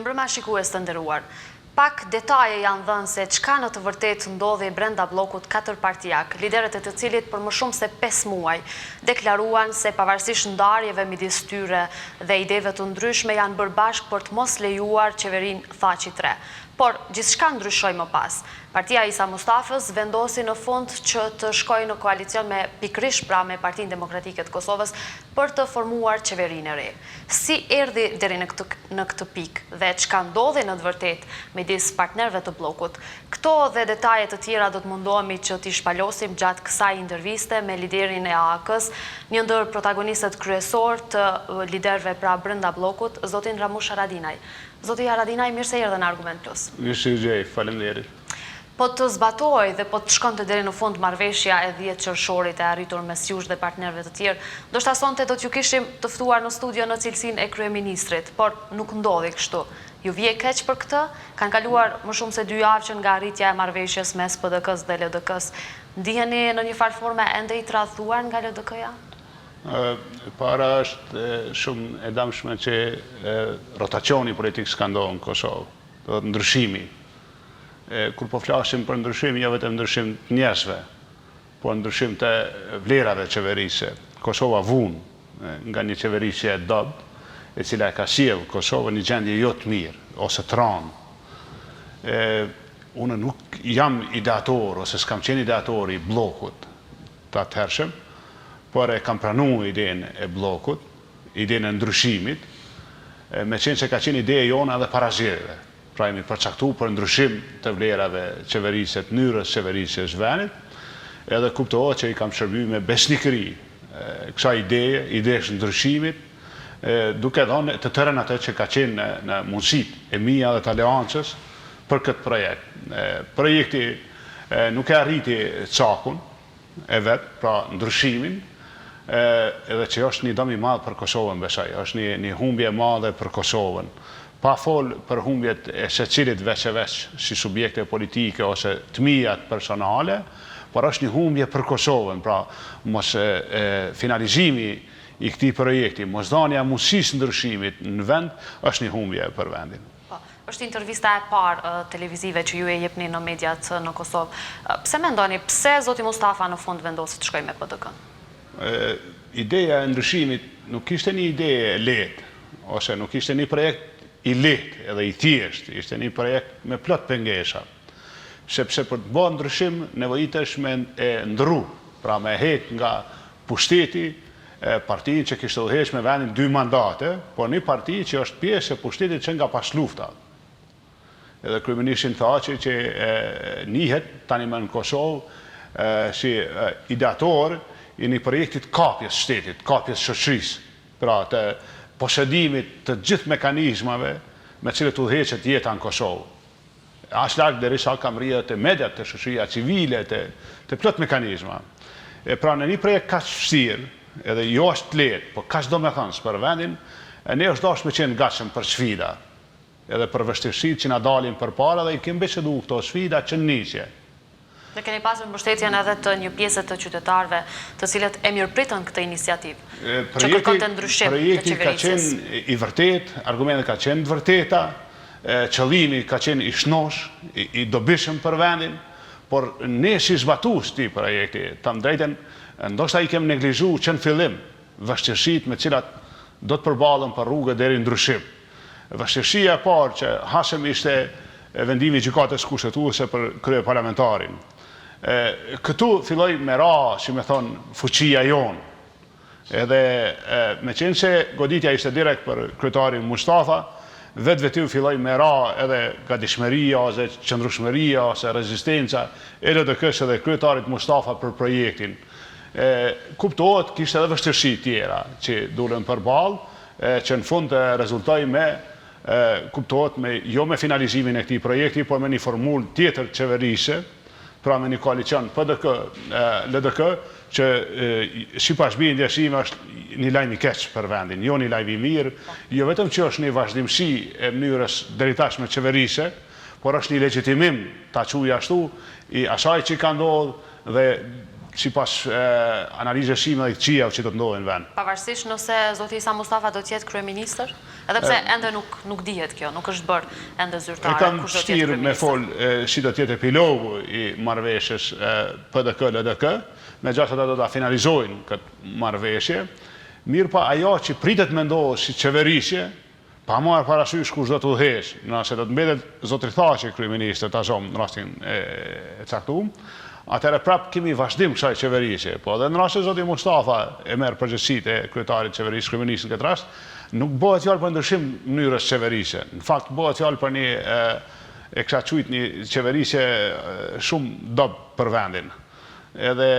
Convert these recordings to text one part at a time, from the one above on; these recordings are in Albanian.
Brëma shikues të nderuar, pak detaje janë dhënë se çka në të vërtetë ndodhi brenda bllokut 4 partijak, liderët e të cilit për më shumë se 5 muaj deklaruan se pavarësisht ndarjeve midis tyre dhe ideve të ndryshme janë bërë bashkë për të mos lejuar qeverinë Thaçi 3. Por gjithçka ndryshoi më pas. Partia Isa Mustafës vendosi në fund që të shkojë në koalicion me pikërisht pra me Partinë Demokratike të Kosovës për të formuar qeverinë e re. Si erdhi deri në këtë pikë dhe çka ndodhi në të vërtetë midis partnerëve të bllokut? Këto dhe detaje të tjera do të mundohemi që t'i shpalosim gjatë kësaj interviste me liderin e AAK-s, një ndër protagonistët kryesor të liderëve pra brenda bllokut, zotin Ramush Haradinaj. Zoti Haradinaj, mirë se erdhe në Argument Plus. Mirë se gjej, faleminderit. Po të zbatoj dhe po të shkonte deri në fund marrëveshja e 10 qershorit e arritur mes jush dhe partnerëve të tjerë, ndoshta sonte do t'ju kishim të ftuar në studio në cilësinë e kryeministrit, por nuk ndodhi kështu. Ju vje keq për këtë? Kanë kaluar më shumë se 2 javë që nga arritja e marrëveshjes mes PDK-s dhe LDK-s. Ndiheni në një farë forme ende i tradhuar nga LDK-ja? Para është shumë e damshme që rotacioni politik s'ka ndodhur në Kosovë, do të ndryshimi. Kur po flasim për ndryshim, jo vetëm ndryshim të njerëzve, por ndryshim të vlerave qeverisë. Kosova vun nga një qeverisje e dobët, e cila e ka sjellë Kosovën në një gjendje jo të mirë, ose të rëndë. Unë nuk jam ideator, ose s'kam qenë ideator i bllokut të atëhershëm, por e kam pranuar idenë e bllokut, idenë e ndryshimit, me qenë që ka qenë ideja jona edhe para zgjedhjeve. Pra jemi përcaktuar për ndryshim të vlerave qeverisë, të mënyrës qeverisë së vendit, edhe kuptohet që i kam shërbyer me besnikëri kësaj ideje së ndryshimit, duke dhënë të tërën atë që ka qenë në mundësitë e mia dhe të aleancës për këtë projekt. Projekti nuk e arriti cakun e vet, pra ndryshimin, edhe që është një dëm i madh për Kosovën, besoj, është një humbje e madhe për Kosovën. Pa fol për humbjet e secilit veç e veç si subjekte politike ose të mia personale, por është një humbje për Kosovën, pra mos finalizimi i këtij projekti, mos dhënia mundësisë ndryshimit në vend është një humbje për vendin. Është intervista e parë televizive që ju e jepni në mediat në Kosovë. Pse mendoni, pse zoti Mustafa në fund vendosi të shkojë me PDK? Ideja e ndryshimit nuk ishte një ide e lehtë, ose nuk ishte një projekt i lehtë edhe i thjeshtë, ishte një projekt me plot pengesha. Sepse për të bërë ndryshim nevojitesh me e ndrru, pra me heq nga pushteti partinë që kishte udhëhequr me vendin 2 mandate, por një parti që është pjesë e pushtetit që nga pas lufta. Edhe kryeministri Thaçi që njihet tani më në Kosovë si ideator i një projekti të kapjes shtetit, kapjes shoqërisë, pra të posedimit të gjithë mekanizmave me cilët udhëheqet jeta në Kosovë. Aq larg derisa kam rrjedhë të mediat, të shoqëria civile, të plot mekanizma. Pra në një projekt kaq vështirë, edhe jo është lehtë, por kaq domethënës për vendin, ne është dashur me qenë gatshëm për sfida, edhe për vështirësitë që na dalin përpara dhe i kemi biseduar këto sfida që nisje. Dhe keni pasur mbështetjen edhe të një pjesë të qytetarëve, të cilët e mirëpritën këtë iniciativë, që kërkonte ndryshim të qeverisjes. Projekti ka qenë i vërtet, argumentet ka qenë të vërteta, qëllimi ka qenë i shnosh, i dobishëm për vendin, por ne si zbatues të projekti, tam drejtën, ndoshta i kemi neglizhuar që në fillim vështirësitë me cilat do të përballen për rrugë deri në ndryshim. Vështirësia e parë që hasëm ishte vendimi i gjykatës kushtetuese për kryeparlamentarin. Këtu filloi me ra, si me thon, fuqia jonë. Edhe me qenë se goditja ishte direkt për kryetarin Mustafa, vetë filloi me ra edhe gatishmëria ose qëndrueshmëria ose rezistenca e LDK-s dhe kryetarit Mustafa për projektin. Kuptohet kishte edhe vështirësi tjera që dulen përballë, që në fund rezultoi me kuptohet jo me finalizimin e këtij projekti, por me një formulë tjetër qeverisë, pra me një koalicion PDK-LDK, që sipas bindjes sime është një lajm i keq për vendin, jo një lajm i mirë, jo vetëm që është një vazhdimsi e mënyrës deri tashme qeverisë, por është një legjitimim, ta quaj ashtu, i asaj që ka ndodhur dhe sipas analizës time dhe këqija që do të ndodhin në vend. Pavarësisht nëse zoti Isa Mustafa do të jetë kryeministër, edhe pse ende nuk dihet kjo, nuk është bërë ende zyrtare kam kush do të jetë vështirë me kryeministër. si do të jetë epilogu i marrëveshjes PDK-LDK, megjithatë ata do ta finalizojnë këtë marrëveshje. Mirë pa ajo që pritet me ndohë si qeverisje, pa marrë parasysh kush do të udhëhesh, nëse do të mbetet zotri Thaqi kryeministër tashom në rastin e caktuar, atëherë prap kemi vazhdim kësaj qeverisje. Po edhe në rast se zoti Mustafa e merr përgjegjësitë e kryetarit të qeverisë, kryeministit në këtë rast, nuk bëhet fjalë për ndryshim mënyrës qeverisje. Në fakt bëhet fjalë për një e kisha quajtur një qeverisje shumë dob për vendin. Edhe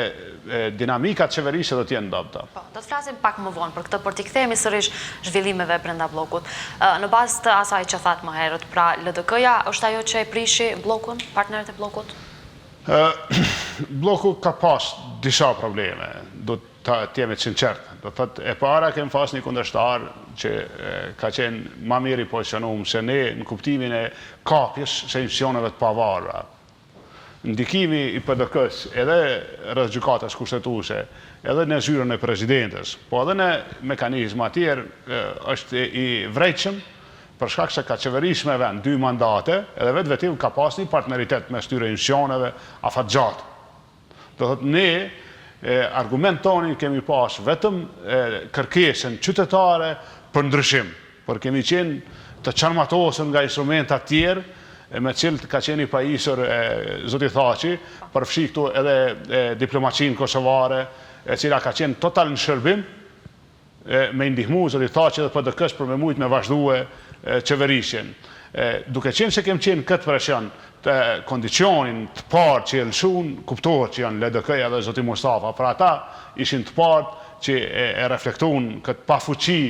dinamikat qeverisje do të jenë dobta. Po, do të flasim pak më vonë për këtë, për t'i kthehemi sërish zhvillimeve brenda bllokut. Në bazë të asaj që thatë më herët, pra LDK-ja është ajo që e prishi bllokun, partnerët e bllokut? Bloku ka pas disa probleme, do të jemi sinqert. Do thotë e para kemi pas një kundërshtar që ka qenë më mirë i pozicionuar se ne në kuptimin e kapjes së institucioneve të pavarura. Ndikimi i PDK-s edhe rreth gjykatës kushtetuese, edhe në zyrën e presidentes, po edhe në mekanizma tjerë është i vërejtshëm për shkak se ka qeverisë me vend 2 mandate, edhe vetvetim ka pas një partneritet mes këtyre institucioneve afatgjatë. Do thotë ne argument tonin kemi pas vetëm kërkesën qytetare për ndryshim, por kemi qenë të çarmatosur nga instrumenta të tjerë me cilët ka qenë i pajisur zoti Thaqi, përfshi këtu edhe diplomacinë kosovare, e cila ka qenë total në shërbim me ndihmu zoti Thaqi dhe PDK-s për me mujt me vazhdue qeverisjen. Duke qenë se kem qenë këtë presion të kondicionin të parë që e lëshun, kuptohet që janë LDK-ja dhe zoti Mustafa, për ata ishin të parë që e reflektun këtë pafuqi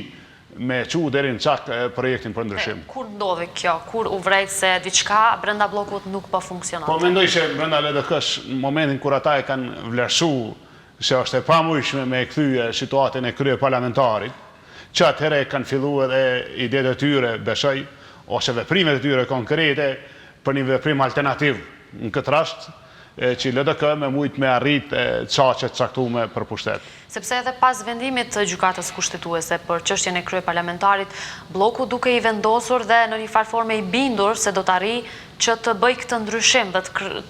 me qu deri në çak projektin për ndryshim. Kur ndodhi kjo? Kur u vrejt se diçka brenda bllokut nuk po funksionon? Po mendoj se brenda LDK-s në momentin kur ata e kanë vlerësuar se është e pamujshme me kthye situatën e kryeparlamentarit, që atëherë kanë filluar edhe idetë e tyre, besoj, ose veprimet e tyre konkrete për një veprim alternativ. Në këtë rast, që LDK me mujt me arrit çaqet caktuar për pushtet. Sepse edhe pas vendimit të gjykatës kushtetuese për çështjen e kryeparlamentarit, bloku duke i vendosur dhe në një farë forme i bindur se do të arrijë që të bëj këtë ndryshim dhe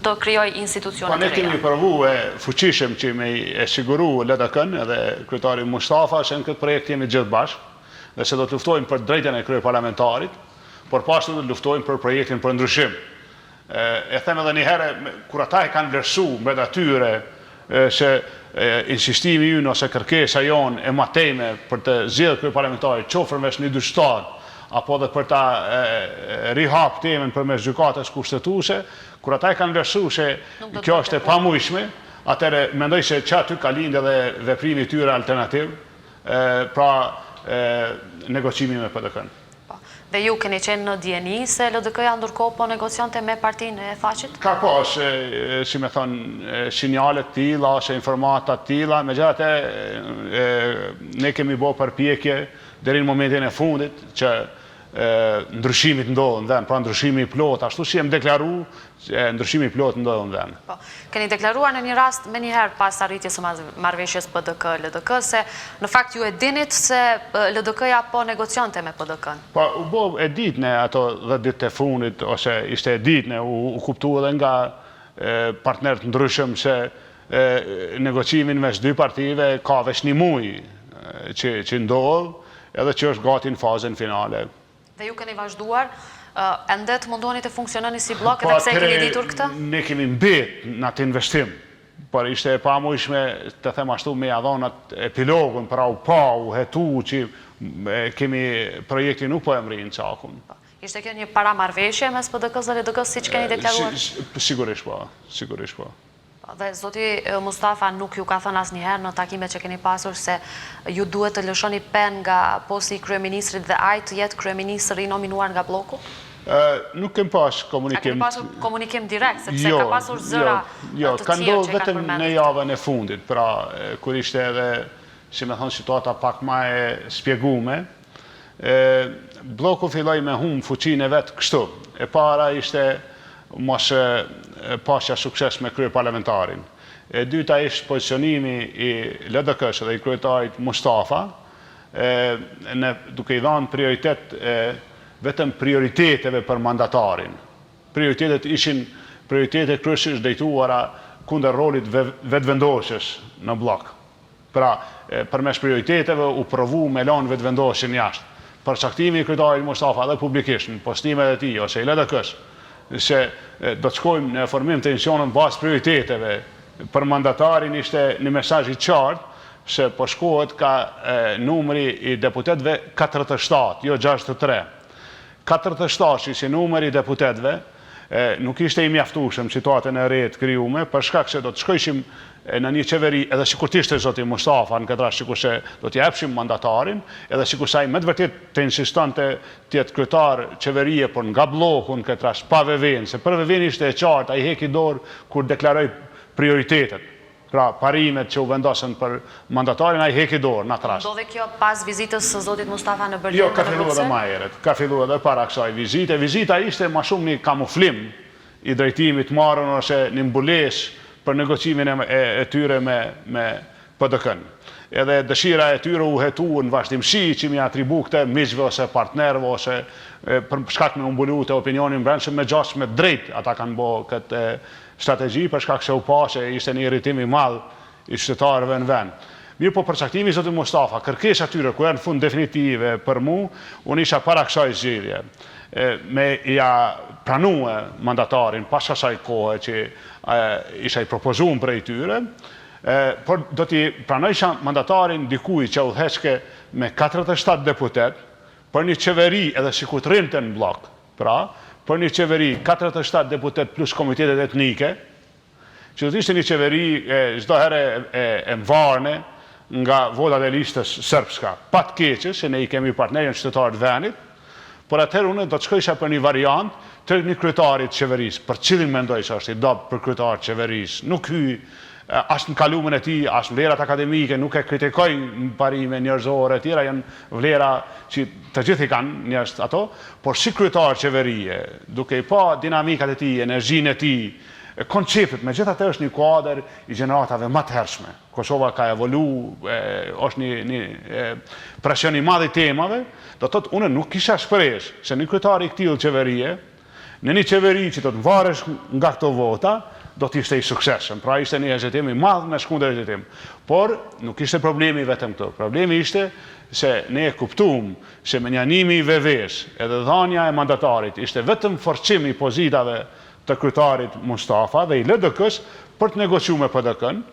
të krijoj institucione të reja. Ne kemi provuar fuqishëm që me e siguru LDK-n edhe kryetari Mustafa se në këtë projekt jemi gjithë bashkë dhe se do të luftojmë për drejtën e kryeparlamentarit, por pashtu do të luftojmë për projektin për ndryshim. E them edhe një herë, kur ata e kanë vlerësu me atyre se insistimi ynë ose kërkesa jonë e mateme për të zgjedhur kryeparlamentarin qofër mes një dy shtatë apo edhe për ta rihap temën përmes gjykatës kushtetuese, kur ata e kanë vlerësu se kjo është e pamujshme, atëherë mendoj se që aty ka lindë edhe veprimi i tyre alternativ, pra negociimi me PDK-n. Dhe ju keni qenë në dieni se LDK-ja ndërkohë po negocionte me partinë e Thaqit? Ka pas, si me thonë, sinjalet tilla, ose informata tilla, megjithatë ne kemi bërë përpjekje deri në momentin e fundit që ndryshimit ndodhën dhe pra ndryshimi i plot, ashtu si jem deklaru, ndryshimi i plot ndodhën dhe. Po, keni deklaruar në një rast me njëherë pas arritjes së marrëveshjes PDK-LDK se në fakt ju e dinit se LDK-ja po negocionte me PDK-n. Po, u bo e ditne ato 10 ditë e fundit, ose ishte e ditne, u kuptu edhe nga partnerët ndryshëm se negocimin mes 2 partive ka veç një muj që ndodhë edhe që është gati në fazën finale. Dhe ju keni vazhduar, ende të mundoni të funksiononi si blok, edhe pse keni ditur këtë? Ne kemi mbet në atë investim, por ishte e pamujshme të them ashtu me adhonat epilogun, pra u hetu që kemi projekti nuk po e mri në qakun. Ishte kjo një paramarrëveshje mes PDK-s dhe LDK-s siç keni deklaruar? Sigurisht po, sigurisht po. Dhe zoti Mustafa nuk ju ka thënë asnjëherë në takimet që keni pasur se ju duhet të lëshoni pen nga posti i kryeministrit dhe ai të jetë kryeministër i nominuar nga bloku? Nuk kem pas komunikim. A keni pasur komunikim direkt, sepse ka pasur zëra të tjerë që ka ndodhur kanë vetëm përmendur. në javën e fundit, pra kur ishte edhe, si me thonë, situata pak më e spjegume, bloku filloi me humbë fuqinë e vet kështu. E para ishte mos pasja sukses me kryeparlamentarin. E dyta ishte pozicionimi i LDK-s dhe i kryetarit Mustafa, duke i dhënë prioritet vetëm prioriteteve për mandatarin. Prioritetet ishin prioritetet kryesisht drejtuara kundër rolit vetëvendosjes në blok. Pra, përmes prioriteteve u provu me lanë vetëvendosjen jashtë. Përcaktimi i kryetarit Mustafa dhe publikisht në postimet e tij ose i LDK-s se do të shkojmë në formim të tensionit bazë prioriteteve për mandatarin ishte një mesazh i qartë se po shkohet ka numri i deputetëve 47, jo 63. 47 ishte numri i deputetëve, nuk ishte i mjaftueshëm situatën e re të krijuar, për shkak se do të shkojshim në një qeveri, edhe sikur të ishte zoti Mustafa në këtë rast, sikur se do t'i japshim mandatarin, edhe sikur se ai me të vërtet të insistonte të jetë kryetar qeverie, por nga bloku në këtë rast pa VV-n, se për VV-n ishte e qartë, ai heki dorë kur deklaroi prioritetet. Pra, parimet që u vendosën për mandatarin, ai heki dorë në atë rast. Ndodhe kjo pas vizitës së zotit Mustafa në Berlin? Jo, ka filluar edhe më herët. Ka filluar edhe para kësaj vizite. Vizita ishte më shumë një kamuflim i drejtimit marrën ose një mbulesë për negocimin e tyre me PDK-n. Edhe dëshira e tyre u hetu në vazhdimsi që mi atribu këte miqve ose partnerve ose për shkak me umbulu të opinionin brendshëm me gjasë me drejt ata kanë bo këtë strategji për shkak se u pa se ishte një irritim i madh i qytetarëve në vend. Mirë po përcaktimi i zotit Mustafa, kërkesa atyre ku janë fund definitive për mu, unë isha para kësaj zgjedhje me ja pranue mandatarin pas asaj kohe që isha i propozuar prej tyre, por do t'i pranojsha mandatarin dikuj që udhëheqke me 47 deputet për një qeveri edhe sikur të rrinte në blok. Pra, për një qeveri 47 deputet plus komitetet etnike, që do t'ishte një qeveri çdo herë e mvarne nga votat e listës serbska. Pa të keqe, se ne i kemi partnerën qytetarë të vendit, por atëherë unë do të shkojsha për një variant të një kryetarit qeverisë, për cilin mendoj që është i dobët për kryetarit qeverisë. Nuk hyj as në kalumin e tij, as në vlerat akademike, nuk e kritikoj në parime njerëzore e tjera, janë vlera që të gjithë i kanë njerëz ato, por si kryetar qeverie, duke i pa dinamikat e tij, energjinë e tij, konceptet, megjithatë është një kuadër i gjeneratave më të hershme. Kosova ka evolu, është një presion i madh i temave, do të thotë unë nuk kisha shpresë se një kryetar i këtij qeverie, në një qeveri që do të varesh nga këto vota, do të ishte i suksesshëm. Pra ishte një hezitim i madh me shkundër hezitim. Por nuk ishte problemi vetëm këto. Problemi ishte se ne e kuptuam se menjanimi i VV-s edhe dhënia e mandatarit ishte vetëm forcim i pozitave të kryetarit Mustafa dhe i LDK-s për të negociuar me PDK-n,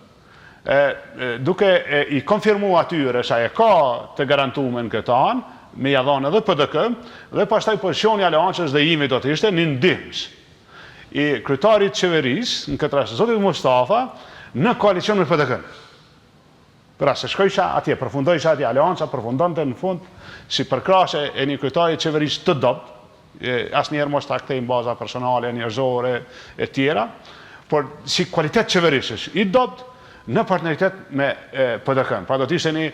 duke i konfirmuar atyre se e ka të garantuar në këtë anë, me ja dhënë edhe PDK, dhe pastaj pozicioni i aleancës dhe imi do të ishte një ndihmës i kryetarit qeverisë, në këtë rast zotit Mustafa, në koalicion me PDK-n. Pra se shkojsha atje, përfundojsha atje, aleanca përfundonte në fund si përkrahje e një kryetarit qeverisë të dobët, asnjëherë mos ta kthejmë baza personale, njerëzore e tjera, por si kvalitet qeverisësh i dobët në partneritet me PDK-n. Pra do të ishte një,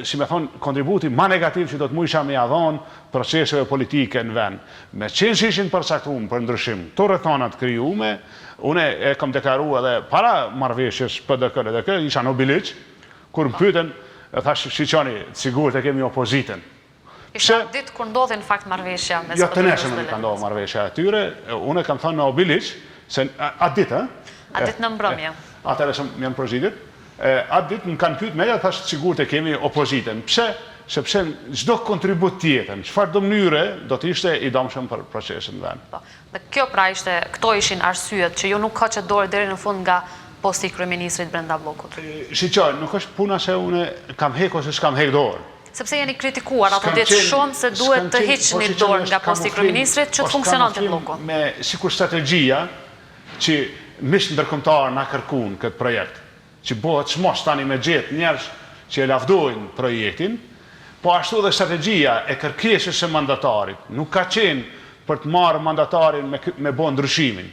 si me thonë, kontributi ma negativ që do të mujsha me ja dhonë proceseve politike në vend. Me qenë që ishin përcaktuar për ndryshim, të rrethonat krijuame, unë e kam deklaruar edhe para marrëveshjes PDK-LDK, isha në Biliq, kur më pyeten, e thash shiqoni, sigurt e kemi opozitën. Isha ditë kur ndodhi në fakt marrëveshja mes jo, të neshëm ka ndodhur marrëveshja atyre, unë e kam thënë në Biliq, se atë ditë, atë ditë në mbrëmje. Atëherë që janë përgjigjit, atë ditë më kanë pyet media, thash sigurt e kemi opozitën. Pse? Sepse çdo kontribut tjetër, çfarë do mënyre do të ishte i domshëm për procesin vend. Dhe kjo pra ishte, këto ishin arsyet që ju nuk hoqët dorë deri në fund nga posti i kryeministrit brenda bllokut. Shiqoj, nuk është puna se unë kam hek ose s'kam hek dorë. Sepse jeni kritikuar ato ditë shumë se duhet të hiqni dorë nga posti i kryeministrit që të funksiononte blloku. Me sikur strategjia që mish ndërkombëtar na kërkuan këtë projekt, që bëhet çmos tani me gjetë njerëz që e lavdojnë projektin, po ashtu dhe strategjia e kërkesës së mandatarit nuk ka qenë për të marrë mandatarin me bë ndryshimin,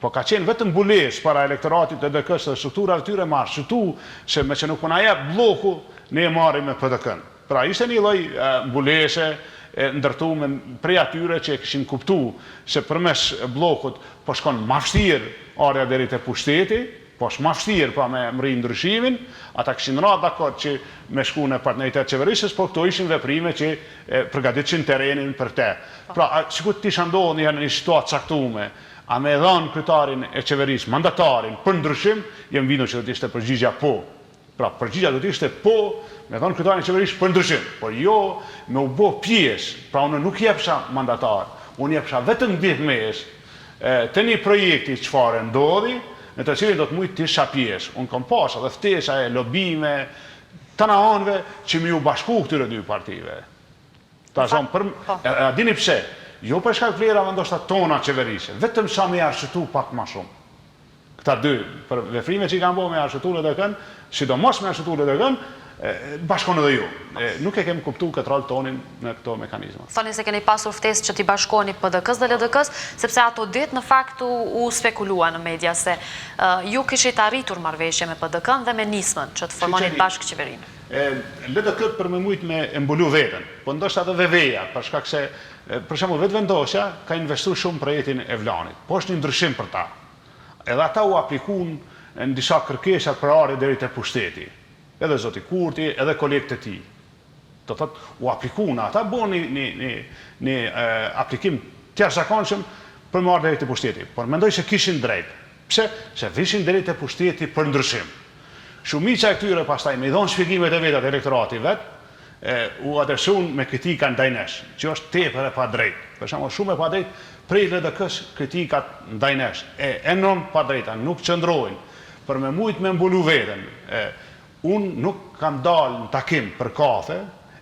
po ka qenë vetëm mbulesë para elektoratit të DK-s dhe strukturave të tyre marshutu se me që nuk po na jep bloku, ne e marrim me PDK-n. Pra ishte një lloj mbulese ndërtuar prej atyre që e kishin kuptuar se përmes bllokut po shkon më vështirë ardha deri te pushteti, po shma vështirë pra me mri ndryshimin, ata kishin radhë dakord që me shku në partneritet qeverisës, po këto ishin veprime që përgatitëshin terrenin për te. Pra, sikur ti shandohë një në një situatë caktume, a me dhanë kryetarin e qeverisë, mandatarin, për ndryshim, jem vindo që do t'ishte përgjigja po. Pra, përgjigja do t'ishte po, me dhanë kryetarin e qeverisë për ndryshim, por jo me u bo pjesë, pra unë nuk jepsha mandatar, unë jepsha vetëm ndihmesë të një projekti çfarë ndodhi, në të cilin do të mujtë t'isha pjesë. Unë kom pasha dhe ftesa e lobime, të na anëve që mi u bashku këtyre dy partive. Ta zonë, a dini pse? Jo për shkak vlerave ndoshta tona qeverisë, vetëm sa me arsyetu pak më shumë. Këta dy, për veprime që i kanë bërë me arsyetu LDK-n, sidomos me arsyetu LDK-n, bashkon edhe ju. Nuk e kemi kuptu këtë rol tonin në këto mekanizma. Thoni se keni pasur ftesë që t'i bashkoni PDK-s dhe LDK-s, sepse ato ditë në fakt u spekulua në media se ju kishit arritur marrëveshje me PDK-n dhe me Nismën që të formonit bashkë qeverinë. LDK për me mujt me mbulu veten, po ndoshta edhe VV-ja, për shkak se për shembull Vetvendosja ka investuar shumë projektin e Vlanit, po është një ndryshim për ta. Edhe ata u aplikun në disa kërkesa për arje deri te pushteti. Edhe zoti Kurti, edhe kolegët e tij. Do thotë u aplikun, ata bën një aplikim të jashtëzakonshëm për marrë deri te pushteti, por mendoj se kishin drejt. Pse? Se vishin deri te pushteti për ndryshim. Shumica e këtyre pastaj me i dhonë shpjegimet e veta të elektorati vet, u adresuan me kritika ndaj nesh, që është tepër e pa drejt. Për shembull, shumë e pa drejt prej LDK-s kritikat ndaj nesh, enorm pa drejta, nuk qëndrojnë për me mujt me mbulu veten. Unë nuk kam dalë në takim për kafe,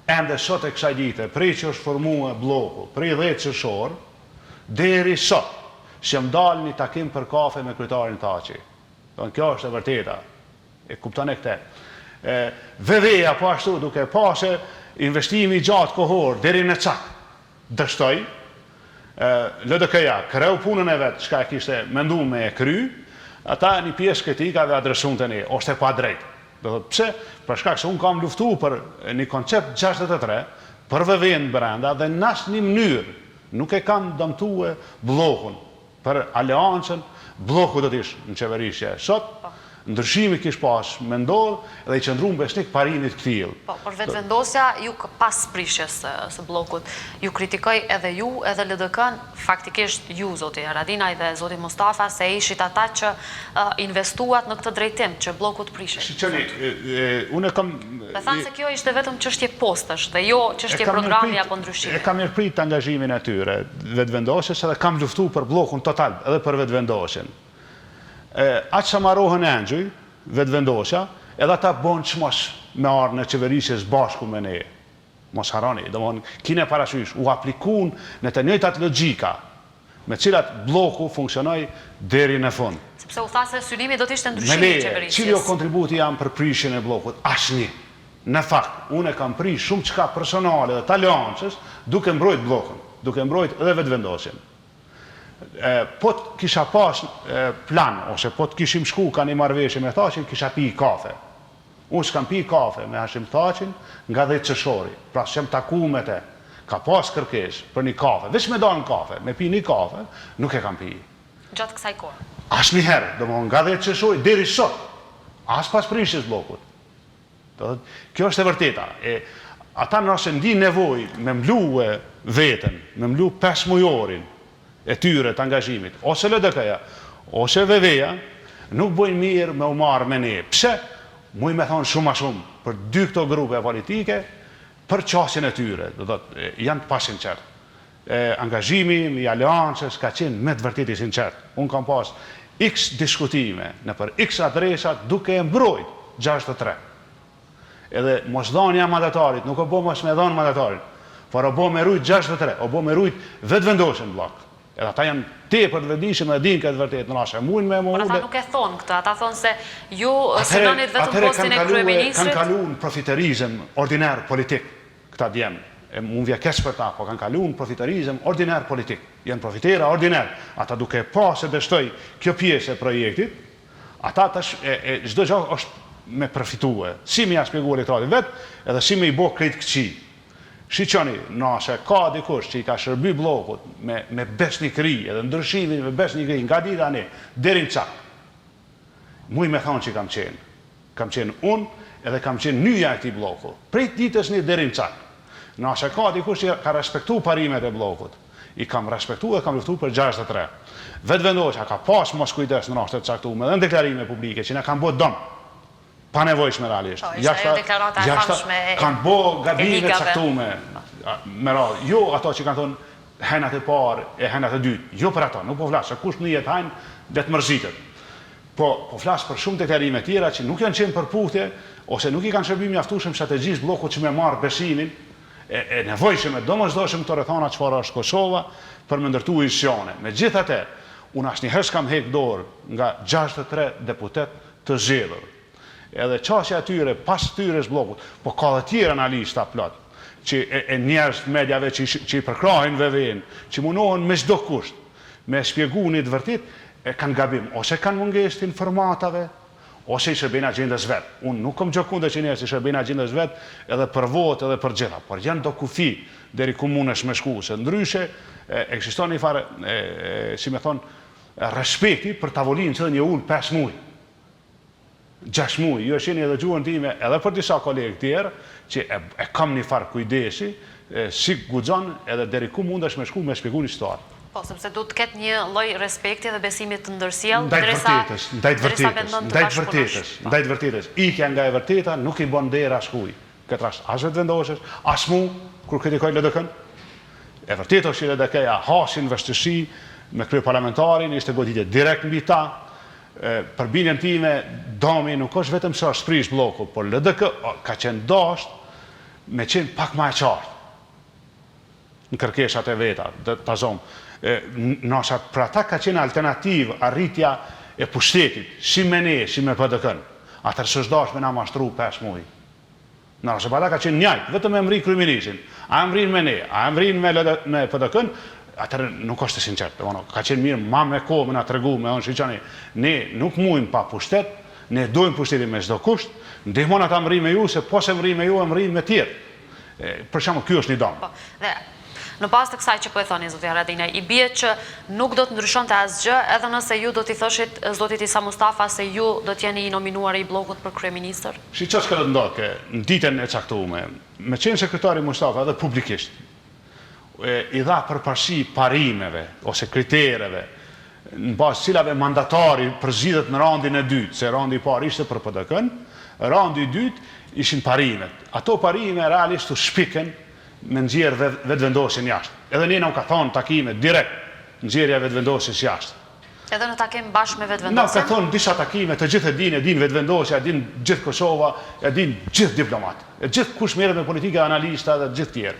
ende sot e kësaj dite, prej që është formuar bloku, prej 10 qershor, deri sot, që më dalë një takim për kafe me kryetarin Thaçi. Kjo është e vërteta. E kupton e këte. VV-ja po ashtu duke pasë investimi gjatë kohor deri në cak dështoj, LDK-ja kreu punën e vetë çka e kishte mendu me e kry, ata një pjesë kritikave adresuan të ne, është e pa drejt. Do thotë pse? Për shkak se unë kam luftu për një koncept 63 për VV-n brenda dhe në asnjë mënyrë nuk e kam dëmtuar bllokun për aleancën, bloku do të ishte në qeverisje. Sot ndryshimi kish pas me ndodh dhe i qëndruan besnik parimit këtill. Po, por Vetvendosja ju pas prishjes së bllokut, ju kritikoj edhe ju, edhe LDK-n, faktikisht ju, zoti Haradinaj dhe zoti Mustafa, se ishit ata që investuat në këtë drejtim, që bloku të prishet. Shiqeni, unë kam... Dhe thanë se kjo ishte vetëm çështje postësh, dhe jo çështje programi apo ndryshimi. E kam mirëprit angazhimin e tyre, Vetvendosjes, edhe kam luftu për bllokun total, edhe për Vetvendosjen. Aqë sa marrohen Angjuj, Vetvendosja, edhe ata bon që mos me arë në qeverisjes bashku me ne. Mos harani, do mon, kine parasysh, u aplikun në të njëjtat logjika, me cilat bloku funksionoj deri në fund. Sepse u tha se synimi do t'ishte ndryshimi i qeverisjes. Cili o kontributi jam për prishjen e blokut? Asnjë. Në fakt, unë e kam prish shumë çka personale dhe taleancës, duke mbrojt blokun, duke mbrojt edhe Vetvendosjen. Po të kisha pas plan, ose po të kishim shku ka një marrëveshje me Thaçin, kisha pi kafe. Unë s'kam pi kafe me Hashim Thaçin nga 10 qershori, pra s'jam taku me te. Ka pas kërkesë për një kafe, veç me dalë në kafe, me pi një kafe, nuk e kam pi. Gjatë kësaj kohë? Asnjëherë, domethënë nga 10 qershori deri sot, as pas prishjes bllokut. Kjo është e vërteta. Ata nëse ndi nevojë me mblue veten, me mlu 5 mujorin, e tyre të angazhimit, ose LDK-ja, ose VV-ja, nuk bojnë mirë me u marrë me ne. Pse? Muj me thonë shumë a shumë për dy këto grupe politike, për qasjen e tyre, do thotë, janë të pasinqert. Angazhimi i aleancës ka qenë me të vërtetë i sinqert. Unë kam pas x diskutime në për x adresat duke e mbrojt 63. Edhe mosdhënia mandatarit, nuk o bo mos me dhënë mandatarit, por o bo me rujt 63, o bo me rujt Vetvendosjen blok. Edhe ata janë tepër të vetëdijshëm dhe dinë këtë vërtet në rashe. Por ata nuk e thonë këtë, ata thonë se ju synonit vetëm postin e kryeministrit. Kanë kaluar në profiterizëm ordiner politik, këta djemë. Unë vje keq për ta, po kanë kaluar në profiterizëm ordiner politik. Janë profitera ordiner. Ata duke pa se dështoj kjo pjesë e projektit, ata tash çdo gjë është me profitue. Si më ja shpjegua elektoratit vet, edhe si më i bë krejt këqij. Shiqoni, nëse ka dikush që i ka shërby blokut me besnikëri, edhe ndryshimin me besnikëri nga dita ne, deri në cak. Muj me thonë që kam qenë. Kam qenë unë edhe kam qenë nyja e këtij bloku. Prej ditës një deri në cak. Në ashe ka dikush që ka respektu parimet e blokut. I kam respektu dhe kam luftu për 63. Vetë vendosja ka pas mos kujdes në rashtet caktume dhe në deklarime publike që ne kanë bërë dëm. Pa nevojshme realisht. Kanë bërë gabime caktume. Me radhë. Jo ato që kanë thonë henat e parë e henat e dytë. Jo për ato. Nuk po flasë. Kush në jetë hajnë dhe të mërzitet. Po flasë për shumë deklarime tjera që nuk janë qenë përputhje ose nuk i kanë shërbim mjaftueshëm strategjisë blokut që me marë besimin e nevojshme, domosdoshëm këto rrethana çfarë është Kosova për me ndërtu institucione. Megjithatë, unë asnjëherë s'kam heq dorë nga 63 deputet të zgjedhur. Edhe çështja e tyre pas tyres blokut, po ka dhe tjerë analistë plot, që e njerëz mediave që i përkrahin VV-n, që mundohen me çdo kusht me shpjegu një të vërtet, e kanë gabim, ose kanë mungesë të informatave, ose i shërbejnë agjendës vetë. Unë nuk kam gjë kundër që njerëz i shërbejnë agjendës vetë edhe për votë edhe për gjitha, por janë do kufi deri ku mundesh me shku, se ndryshe ekziston një farë, si me thonë, respekti për tavolinë që një ullë 5 muaj. 6 muaj, ju e shihni edhe gjuhën time edhe për disa kolegë tjerë që e kam një farë kujdesi, si guxon edhe deri ku mundesh me shku me shpjegu një histori. Po, sepse du të ketë një lloj respekti dhe besimit të ndërsjellë, ndaj vërtetës. Ikja nga e vërteta nuk i bën derë askuj. Këtë rast as vetëvendosjes, as mu kur kritikoj LDK-n. E vërtetë është që LDK-ja hasin vështirësi me kryeparlamentarin, ishte goditje direkt mbi ta. Për binjen time, dami nuk është vetëm se është prish bloku, por LDK ka qenë dashur me qenë pak më e qartë në kërkeshat e veta, ta zonë. Nasa për ata ka qenë alternativ arritja e pushtetit, si me ne, si me PDK-n. Atër së shdash me na mashtru 5 muaj. Nasa për ata ka qenë njajt, vetëm e mri kryeministrin. A e mrin me ne, a e mrin me PDK-n, atër nuk është të sinqert. Ka qenë mirë, ma me kohë me na të regu, me onë shiqani, ne nuk mujmë pa pushtet, ne dojmë pushtetin me çdo kusht, ndihmon ata mri me ju, se po se mri me ju, e mri me tjerë. Për shembull, ky është një dom. Në pas të kësaj që po e thoni, zotja Haradinaj, i bie që nuk do të ndryshonte asgjë, edhe nëse ju do t'i thoshit zotit Isa Mustafa se ju do t'jeni i nominuar i blokut për kryeministër? Si ç'është ka ndodhur në ditën e caktuar, me qenë sekretari Mustafa edhe publikisht, i dha përparësi parimeve ose kritereve, në bazë cilave mandatari përzidhet në randin e dytë, se randi i parë ishte për PDK-n, randi i dytë ishin parimet. Ato parime realisht u shpiken me nxjerrë vetëvendosjen jashtë. Edhe ne na u ka thonë takime direkt nxjerrja vetëvendosjes jashtë. Edhe në takim bashkë me vetëvendosjen? Na ka thonë disa takime, të gjithë e din vetëvendosja, e din gjithë Kosova, e din gjithë diplomat, e gjithë kush merret me politikë, analista dhe gjithë tjerë.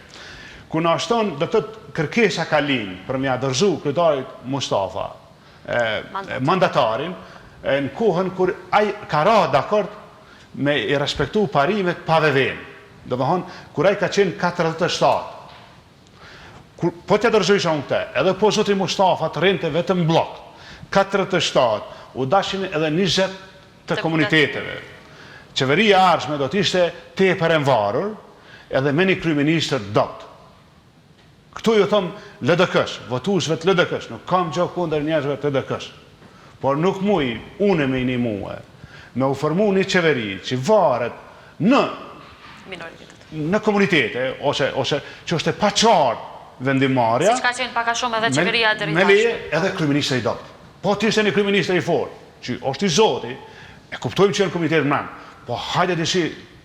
Ku na shton do të kërkesa ka lind për me dorëzu kryetarit Mustafa, mandatarin, në kohën kur ai ka ra dakord me i respektu parimet pa VV-n. Do më thonë, kur ai ka qenë 47. Po t'ja dërgjojsha unë këte, edhe po zoti Mustafa të rente vetëm blok, 47, u dashin edhe 20 të komuniteteve. Qeveria ardhshme do t'ishte tepër e mvarur, edhe me një kryeministër dot. Këtu ju thëmë LDK-sh, votuesve të LDK-sh, nuk kam gjë kundër njerëzve të LDK-sh, por nuk muj, unë me një muë, me u formu një qeveri që varet në komunitete, ose që është e pa qartë vendimarja, si që ka qenë paka shumë edhe qeveria e me leje edhe kryeministri i dopt. Po t'ishte një kryeministri i fortë, që është i zoti, e kuptojmë që në komunitet mënë, po hajde disi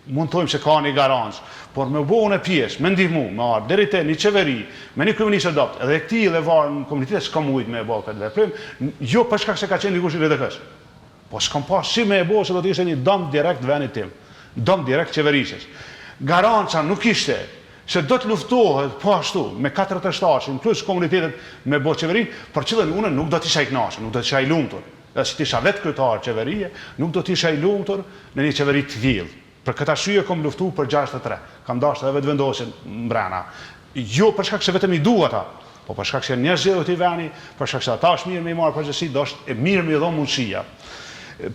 mund të thojmë se ka një garancë, por me bo në pjesë, me ndihmu, me ardhë, deri te një qeveri, me një kryeministër dopt, edhe këti dhe varë në komunitet, s'ka mujtë me e bo këtë veprim, jo për shkak se ka qenë dikush i LDK-s. Po s'kam pas si me e bo se do t'ishte një dom direkt venit tim, dom direkt qeverisës. Garanca nuk ishte se do të luftohet po ashtu, me 47, plus komunitetet me bo qeverin, për qëllën unë nuk do t'isha i knashë, nuk do t'isha i lumtur. Dhe si t'isha vetë kryetar qeverie, nuk do t'isha i lumtur në një qeveri të tillë. Për këtë arsye kom luftu për 63. Kam dashur edhe vetëvendosjen mbrana. Jo për shkak se vetëm i dua ata, po për shkak se njerëz zgjedhur të vani, për shkak se ata është mirë me marr përgjegjësi, do është e mirë me dhon mundësia.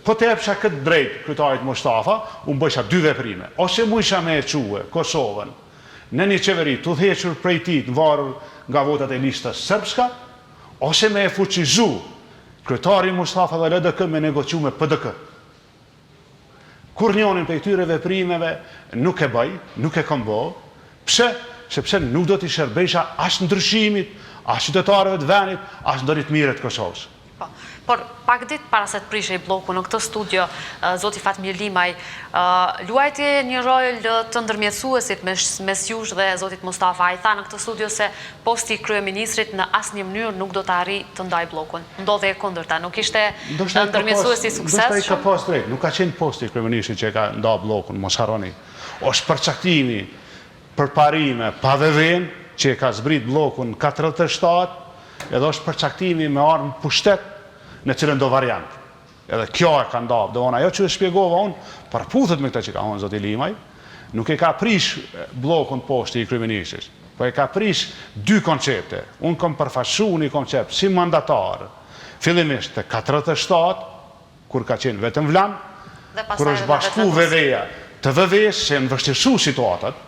Po të jepsha këtë drejt kryetarit Mustafa, unë bëjsha 2 veprime. Ose mujsha me e quë Kosovën në një qeveri të udhëhequr prej tij të varur nga votat e listës serbska, ose me e fuqizu kryetarin Mustafa dhe LDK me negociu me PDK. Kur njonin për këtyre veprimeve nuk e bëj, nuk e kam bë. Pse? Sepse nuk do t'i shërbejsha as ndryshimit, as qytetarëve të vendit, as ndonjë të mirë të Kosovës. Por pak ditë para se të prishej bloku në këtë studio, zoti Fatmir Limaj, luajti një rol të ndërmjetësuesit mes jush dhe zotit Mustafa. Ai tha në këtë studio se posti i kryeministrit në asnjë mënyrë nuk do të arrijë të ndaj blokun. Ndodhi e kundërta, nuk ishte ndërmjetësues i suksesshëm. Do të ka pas drejt, nuk ka qenë posti i kryeministrit që ka nda blokun, mos harroni. Është përcaktimi për parime pa vevën që ka zbrit blokun 47, edhe është përcaktimi me armë pushtet në cilën do variant. Edhe kjo e ka ndapë, dhe ajo që e shpjegova unë, përputhet me këta që ka thonë zoti Limaj, nuk e ka prish blokun poshti i kryeministrit, po e ka prish dy koncepte. Unë kam përfaqësu një koncept si mandatar, fillimisht të 47, kur ka qenë vetëm Vlan, kur është bashku VV-ja të VV-s, se në vështirësu situatat,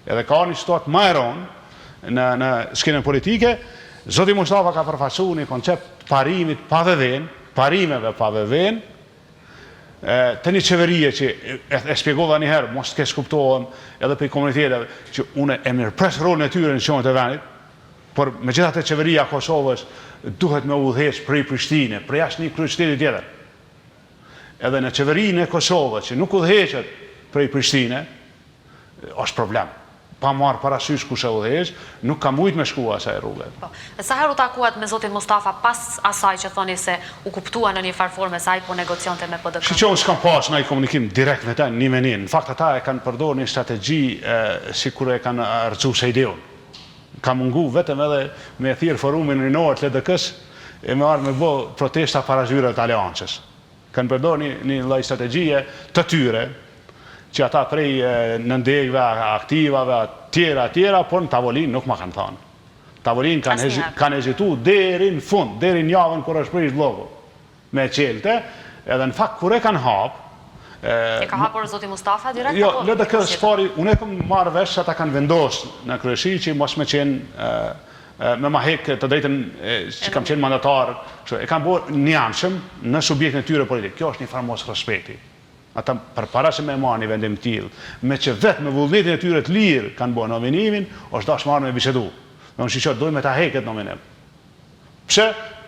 edhe ka një situatë më e ronë në skenën politike, zoti Mustafa ka përfaqësu një koncept parimit pa vevën, parimeve pa vevën, të një qeverie që e shpjegova një herë, mos të kesh kuptohem edhe për komuniteteve, që une e mirëpres rolën e tyre në qënët e venit, por me gjithat e qeveria Kosovës duhet me udhëheq prej Prishtine, prej ashtë një kryeqyteti tjetër. Edhe në qeverinë e Kosovës që nuk udhëheqet prej Prishtine, është problem. Pa marë parasysh kush e udhëheq, nuk ka mujt me shkua asaj rrugë. Sa herë u takuat me zotin Mustafa pas asaj që thoni se u kuptua në një farforme se ai po negociante me PDK? Shqonë s'kam pas në i komunikim direkt me ta një menin. Në fakt ata e kanë përdor një strategji si kur e kanë rëcu se ideon. Ka mungu vetëm edhe me thirë forumin rinor të LDK-s e me arë me bo protesta para zhyre të aliancës. Kanë përdor një lloj strategjie të tyre, që ata prej nëndegve, aktivave, tjera, por në tavolin nuk ma kanë thanë. Tavolin kanë hezitu deri në fund, deri në javën kër është prish bloku me qelte, edhe në fakt kur e kanë hapë. E ka hapur zoti Mustafa direkt? Jo, LDK s'pari, unë e kom marrë vesh që ata kanë vendosë në kryeshi që mos me qenë me ma hek të drejtën që kam qenë mandatar, e kanë bërë njanshëm në subjektin e tyre politik. Kjo është një farë mos respekti. Ata për para se me marrë një vendim t'il, me që vetë me vullnetin e tyre të lirë kanë bërë nominimin, është dash marrë me bisedu. Me unë shqyqot, dojmë ta heket nominim. Pse?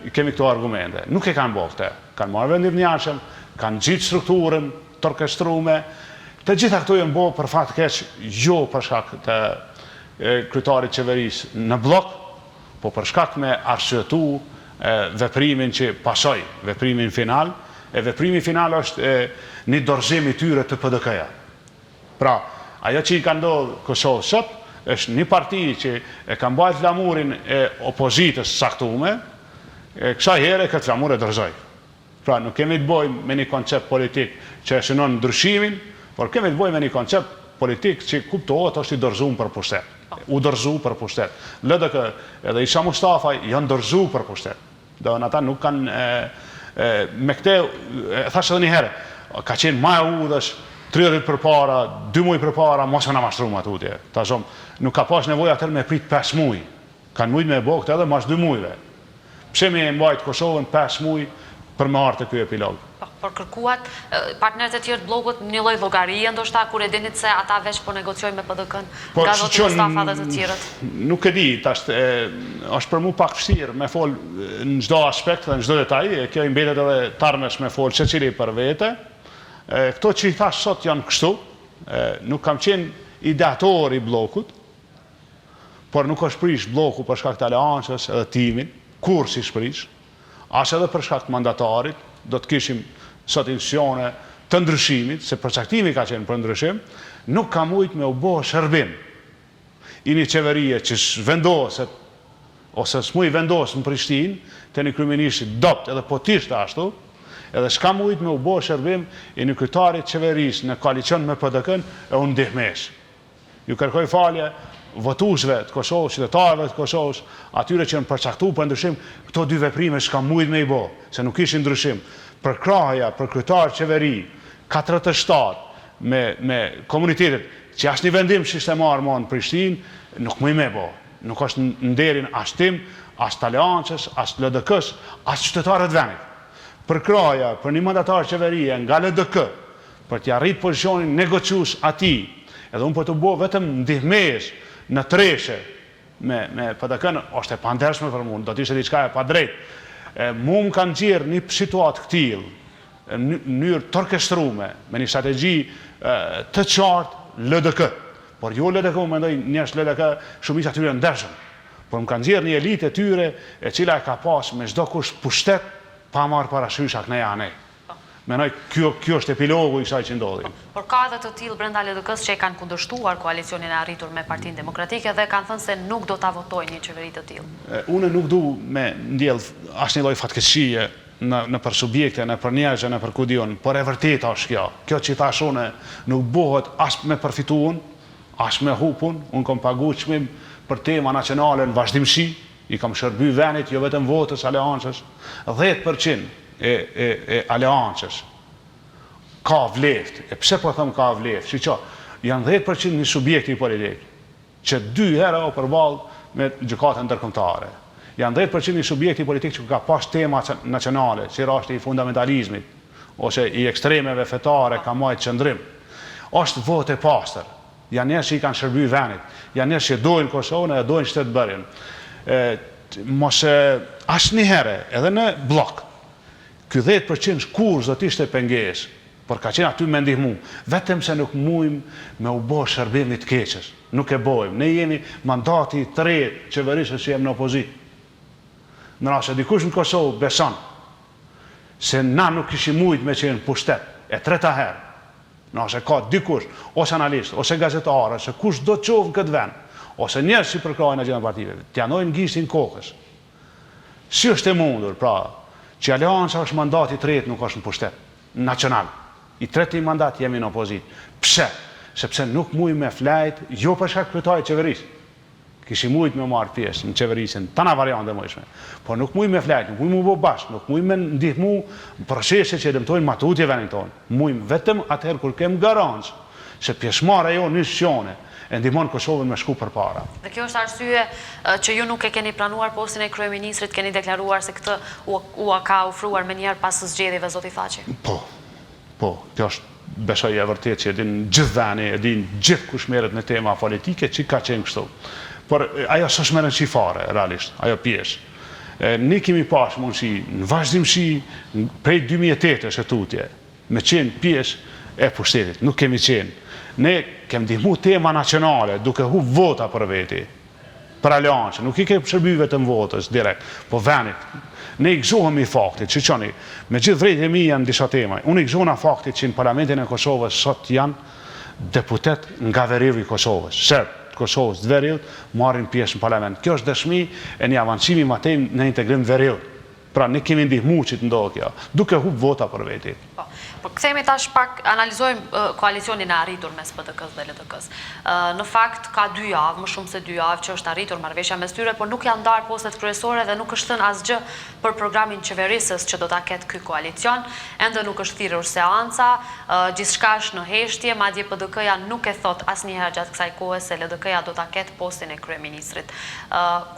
Kemi këto argumente. Nuk e kanë bërë këte. Kanë marrë vendim njanshëm, kanë gjitë strukturën, të orkestrume. Të gjitha këto jenë bërë për fatë keq, jo për shkak të kryetarit qeverisë në blok, po për shkak me arsyetu veprimin që pasoj, veprimin final. E veprimi final është një dorëzim i tyre të PDK-ja. Pra, ajo që i ka ndodhë Kosovë sot, është një parti që e ka mbajt flamurin e opozitës saktume, kësaj here këtë flamur e dorëzoj. Pra, nuk kemi të bojmë me një koncept politik që e shënon ndryshimin, por kemi të bojmë me një koncept politik që kuptohet është i dorëzum për pushtet. U dorëzu për pushtet. LDK edhe Isha Mustafa janë dorëzu për pushtet. Dhe në ata nuk kanë... me këte, thashtë edhe një herë, ka qenë ma e udhësh, 30 për para, 2 muj për para, mos me në mashtru ma tutje. Ta shumë, nuk ka pas nevoj atër me prit 5 muj. Kanë mujt me bo këtë edhe mas 2 mujve. Pse me e mbajt Kosovën 5 muj për me artë të kjo epilog? Por kërkuat partnerët e tjerë të blokut një lloj llogarie, ndoshta kur e dinit se ata veç po negociojnë me PDK-n, nga zoti Mustafa dhe të tjerët. Nuk e di, është për mu pak vështirë me fol në çdo aspekt dhe në çdo detaj, kjo i mbetet edhe tarmesh me fol secili për vete. Këto që i thash sot janë kështu, nuk kam qenë ideator i blokut, por nuk është prish bloku për shkak të aleancës edhe timin, kur si shprish, as edhe për shkak të mandatarit, do të kishim sot institucione të ndryshimit, se përcaktimi ka qenë për ndryshim, nuk ka mujt me u bo shërbim i një qeverie që vendoset, ose s'muj vendos në Prishtinë, të një kryeministit dopt edhe potisht ashtu, edhe s'ka mujt me u bo shërbim i një kryetarit qeverisë në koalicion me PDK-n e unë ndihmesh. Ju kërkoj falje votuesve të Kosovës, qytetarëve të Kosovës, atyre që janë përcaktuar për ndryshim, këto dy veprime s'ka mujt me i bo, se nuk ishin ndryshim. Për krahja, për kryetar qeveri, 47 me komunitetet, që ashtë një vendim që ishte marrë ma në Prishtinë, nuk muj me bo. Nuk është në nderin as tim, as të aleancës, as të LDK-s, as qytetarët venit. Për krahja, për një mandatar qeverie nga LDK, për t'ja rrit pozicionin negocius atij, edhe unë po të bo vetëm ndihmes në treshe, me PDK-n, është e pandershme për mund, do t'ishte diçka e pa drejt. Mu më kanë gjirë një situatë këtil, në mënyrë të orkestrume, me një strategji të qartë LDK. Por jo LDK, më mendoj njerëz LDK shumica tyre ndershëm. Por më kanë gjirë një elitë e tyre, e cila e ka pas me çdo kusht pushtet, pa marrë parasysh a këne anej. Menoj, kjo është epilogu i kësaj që ndodhi. Por ka edhe të tillë brenda LDK-s që e kanë kundërshtuar koalicionin e arritur me Partinë Demokratike dhe kanë thënë se nuk do ta votojnë një qeveri të tillë. Unë nuk du me ndjell asnjë lloj fatkeqësie në për subjekte, në për njerëzve, në për kudion, por e vërteta është kjo. Kjo që thash unë nuk bëhet as me përfituar, as me hupun. Unë kam paguar çmim për tema nacionale në vazhdimsi, i kam shërby vendit, jo vetëm votës, aleancës, 10% e aleancës ka vleft. E pse po them ka vleft? Që janë 10% një subjekti politik që 2 herë o përballë me gjykatën ndërkombëtare. Janë 10% një subjekti politik që ka pas tema nacionale, si rasti i fundamentalizmit ose i ekstremeve fetare ka marrë qëndrim. Është votë e pastër. Janë njerëz që i kanë shërby vendit, janë njerëz që dojnë Kosovën e dojnë shtetë. Mos asnjëherë edhe në blok ky 10% kur do të ishte pengesë, por ka qenë aty me ndihmu, vetëm se nuk mujmë me u bo shërbimi të keqës. Nuk e bojmë. Ne jemi mandati 3 qeverisës që jemi në opozitë. Në rast se dikush në Kosovë beson se na nuk kishim mujt me qenë pushtet, e treta herë, nëse ka dikush, ose analist, ose gazetar, ose kush do të qovë në këtë vend, ose njerëz që përkrajnë agjendat partive, t'janojnë gishtin kokës. Si është e mundur, pra, që aleanca është mandati 3 nuk është në pushtet, nacional. I 3 mandat jemi në opozit. Pse? Sepse nuk muj me flajt, jo për shkak kryetari i qeverisë. Kishim mujt me marrë pjesë në qeverisën, tana variante mëjshme. Por nuk muj me flajt, nuk muj me bo bashkë, nuk muj me ndihmu procese që dëmtojnë matutje vendin tonë. Muj vetëm atëherë kur kem garancë se pjesëmarrja jo në institucione e ndihmon Kosovën me shku përpara. Dhe kjo është arsye që ju nuk e keni planuar postin e kryeministrit, keni deklaruar se këtë u ka ofruar me njerë pas zgjedhjeve zoti Thaçi? Po, kjo është besoj e vërtet që edhin gjithë veni, edhin gjithë kush merret në tema politike që ka qenë kështu. Por ajo s'është me rëndësi fare, realisht, ajo pjesë. Ne kemi pas mundësi në vazhdimsi prej 2008 e tutje, me qenë pjesë e pushtetit, nuk kemi qenë. Ne kemi ndihmu tema nacionale, duke hu vota për veti, për aleancë, nuk i kemi shërby vetëm votës direkt, po venit. Ne i gëzohemi faktit, që qëni, me gjithë vrejt e mi janë disa tema. Unë i gëzohna faktit që në Parlamentin e Kosovës sot janë deputet nga verill i Kosovës. Serb Kosovës të verill marrin pjesë në parlament. Kjo është dëshmi e një avancimi matej në integrim verill. Pra ne kemi ndihmu që të ndohë kjo, duke hub vota për veti. Po, kthehemi tash pak, analizojmë koalicionin e arritur mes PDK-s dhe LDK-s. Në fakt, ka 2 javë, më shumë se 2 javë që është arritur marrëveshja mes tyre, por nuk janë ndarë postet kryesore dhe nuk është thënë asgjë për programin qeverisës që do ta ketë ky koalicion. Ende nuk është thirrur seanca, gjithçka është në heshtje, madje PDK-ja nuk e thot asnjëherë gjatë kësaj kohe se LDK-ja do ta ketë postin e kryeministrit.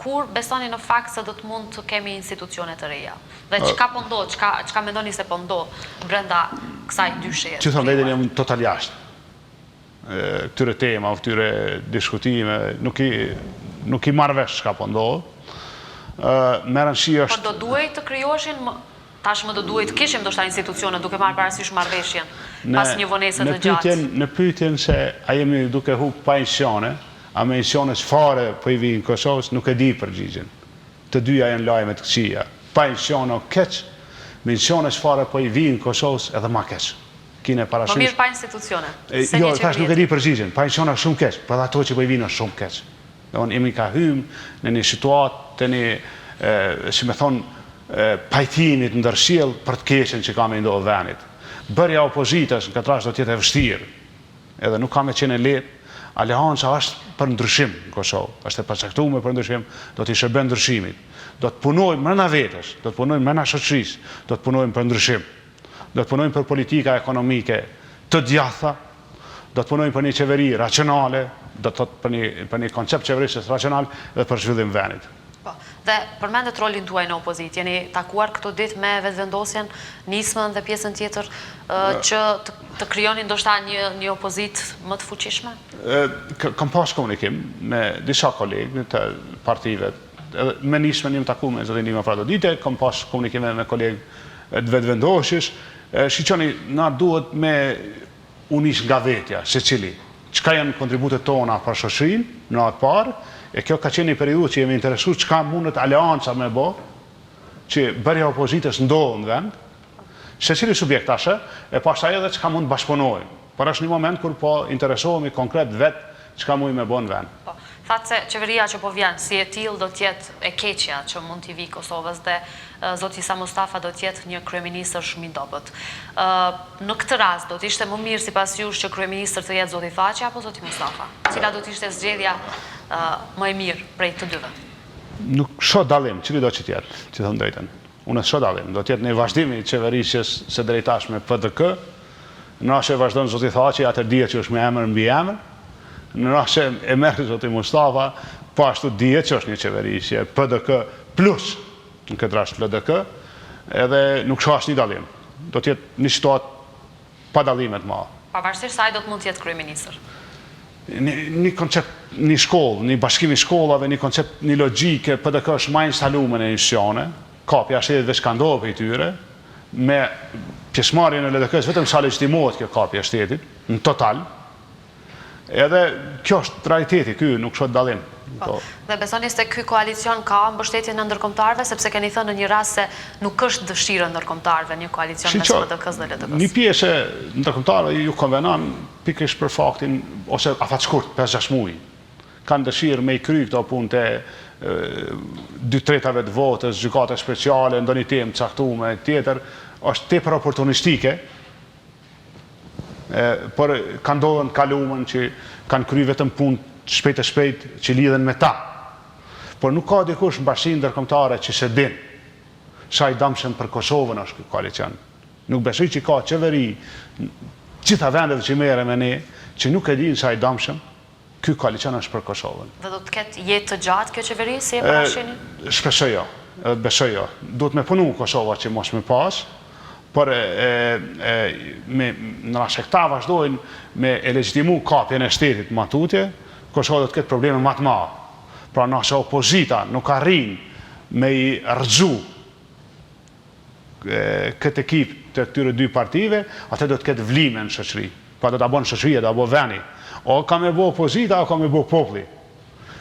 Kur besoni në fakt se do të mund të kemi institucione të reja? Dhe çka po ndodh, çka mendoni se po ndodh brenda kësaj dysheje? Që thënë vetën jam total jashtë. Këtyre tema, këtyre diskutime, nuk i marrë vesh çka po ndodh. Merën shi është... Por do duhet të krijoheshin, tashmë do duhet të kishim ndoshta institucione duke marrë parasysh marrëveshjen pas një vonese të gjatë. Në pyetjen se a jemi duke hub pa institucione, a me institucione çfarë po i vinë Kosovës, nuk e di përgjigjen. Të dyja janë lajme të këqija. Pa institucione keq, me institucione çfarë po i vinë Kosovës edhe më keq. Kine parasysh. Po mirë pa institucione. Jo, tash nuk e di përgjigjen. Pa institucione shumë keq, por ato që po i vinë është shumë keq. Donë imi ka hymë në një situatë të një, si me thonë, pajtimit ndërsjell për të keqen që ka me ndohë venit. Bërja opozitës në këtë rast do t'jetë e vështirë, edhe nuk ka me qenë e lehtë. Aleanca është për ndryshim në Kosovë, është e përcaktuar për ndryshim, do t'i shërben ndryshimit. Do të punojmë brenda vetës, do të punojmë brenda shoqërisë, do të punojmë për ndryshim. Do të punojmë për politika ekonomike të djatha, do të punojmë për një qeveri racionale, do të thotë për një koncept qeverisës racional dhe për zhvillim vendit. Dhe përmendet rolin tuaj në opozit, jeni takuar këto ditë me vetëvendosjen, nismën dhe pjesën tjetër që të krijoni ndoshta një opozit më të fuqishme? Kam pas komunikim me disa kolegë të partive, me nismën jam taku me zotin Dima Pradodite, kam pas komunikime me kolegë të vetëvendosjes, shiqoni, na duhet me unis nga vetja, se cili, çka janë kontributet tona për shoqërinë, në atë parë, e kjo ka qenë një periudhë që jemi interesuar çka mundet aleanca me bë, që bërja opozitës ndodhë në vend, secili subjekt ashe, e pastaj edhe çka mund bashkëpunojmë. Por është një moment kur po interesohemi konkret vetë çka mund me bë në vend. Po, thatë se qeveria që po vjen, si e tillë do t'jetë e keqja që mund t'i vi Kosovës dhe zoti Sa Mustafa do t'jetë një kryeministër shumë i dobët. Në këtë rast do t'ishte më mirë sipas jush që kryeministër të jetë zoti Thaçi apo zoti Mustafa? Cila do t'ishte zgjedhja më e mirë prej të dyve? Nuk shoh dallim, cili do që tjetë, që thënë drejtën. Unë shoh dallim, do t'jetë një vazhdim i qeverisjes së drejtashme PDK, në ashe vazhdon zoti Thaçi, atër dihet që është me emër mbi emër, në ashe e merr zoti Mustafa, po ashtu dihet që është një qeverisje PDK plus, në këtë rast LDK, edhe nuk shoh asnjë dallim. Do t'jetë një situatë pa dallime të mëdha. Pavarësisht se ai do të mund të jetë kryeministër. Një koncept, një shkollë, një bashkimi shkollave, një koncept, një logjike, PDK është më instaluar në institucione, kapja shtetit dhe shkandohet për i tyre, me pjesëmarrjen e LDK-s vetëm sa legjitimohet kjo kapja shtetit, në total, edhe kjo është realiteti, ky nuk shoh dallim. Dhe besoni se ky koalicion ka mbështetjen e ndërkombëtarëve, sepse keni thënë në një rast se nuk është dëshira e ndërkombëtarëve një koalicion mes PDK-s dhe LDK-s. Një pjesë e ndërkombëtarëve ju konvenon pikërisht për faktin ose afatshkurt 5-6 muaj. Kanë dëshirë me i kry këto punë të 2/3 të votës, gjykate speciale, ndonjë temë caktuar tjetër, është tepër oportunistike. Por kanë ndodhur kalumën që kanë kry vetëm punë shpejt që lidhen me ta. Por nuk ka dikush në bashkinë ndërkombëtare që se din sa i dëmshëm për Kosovën është ky koalicion. Nuk besoj që ka qeveri gjitha vendet që merren me ne që nuk e dinë sa i dëmshëm ky koalicion është për Kosovën. Dhe do të ketë jetë të gjatë kjo qeveri si e parashini? Shpresoj jo, besoj jo. Duhet me punu Kosova që mos me pas, por në rast se këta vazhdojnë me e legjitimu kapjen e shtetit matutje, Kosova do të ketë probleme më të mëdha. Pra nëse opozita nuk arrin me i rrëzu këtë ekip të këtyre dy partive, atë do të ketë vlime në shoqëri. Pra do ta bënë shoqëria, do ta bëjë vendi. O ka me bëu opozita, o ka me bëu populli.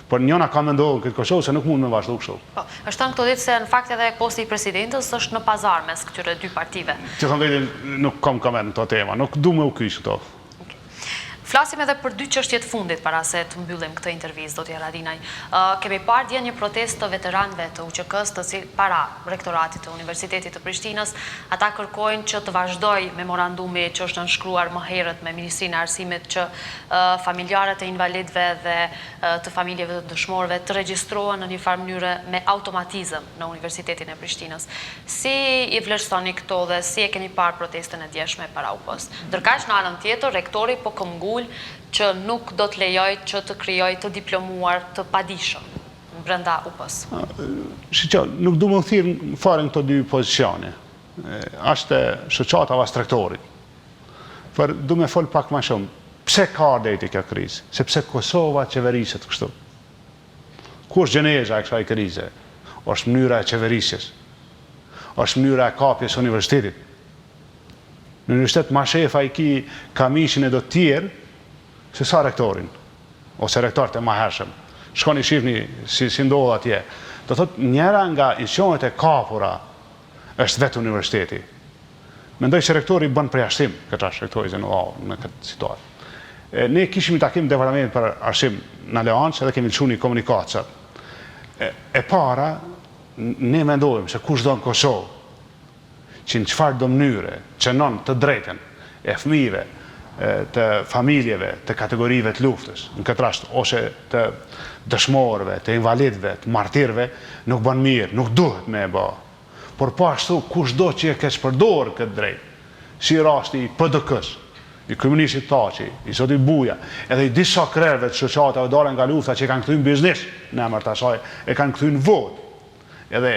Por njëna ka mendohur këtë Kosovë se nuk mund me vazhdu kështu. Po, është thënë këto ditë se në fakt edhe posti i presidentës është në pazar mes këtyre dy partive. Që thënë vetë nuk kam koment në to tema, nuk du me u kyç këto. Flasim edhe për dy çështjet fundit para se të mbyllim këtë intervistë, zoti Haradinaj. Kemi parë dje një protestë të veteranëve të UÇK-s para rektoratit të Universitetit të Prishtinës. Ata kërkojnë që të vazhdojë memorandumi që është nënshkruar më herët me Ministrinë e Arsimit që familjarët e invalidëve dhe të familjeve të dëshmorëve të regjistrohen në një farë mënyrë me automatizëm në Universitetin e Prishtinës. Si i vlerësoni këto dhe si e keni parë protestën e djeshme para UP-s? Ndërkaq në anën tjetër rektori po këmbgul që nuk do të lejoj që të krijoj të diplomuar të padijshëm brenda UP-s. Shiqo, nuk du më thirë fare në këto dy pozicione. Ashtë shoqata vas trektorit. Për du me fol pak ma shumë. Pse ka ardhejti kjo krizë? Sepse Kosova qeveriset kështu. Ku është gjeneza e kësaj krize? është mënyra e qeverisjes. është mënyra e kapjes universitetit. Në universitet ma shefa i ki kamishin e do tjerë se sa rektorin, ose rektorët e ma hershëm. Shkoni shifni si ndodhë atje. Do thot, njëra nga institucionet e kapura është vetë universiteti. Mendoj që rektori bën përjashtim, këtë është rektori në këtë situatë. Ne kishim i takim departamentit për arsim në Aleancë edhe kemi lëshu një komunikatës. E para, ne mendojmë se kush do në Kosovë, që në qëfar do mënyre, që non të drejten e fëmijëve, të familjeve, të kategorive të luftës, në këtë rast, ose të dëshmorëve, të invalidëve, të martirëve, nuk bën mirë, nuk duhet me e bë. Por po ashtu, kush do që e keq përdorë këtë drejt, si rasti i PDK-s, i kryeministit Thaçi, i zotit Buja, edhe i disa krerëve të shoqatave dalën nga lufta që kanë kthyr biznes në emër të asaj, e kanë kthyr në votë. edhe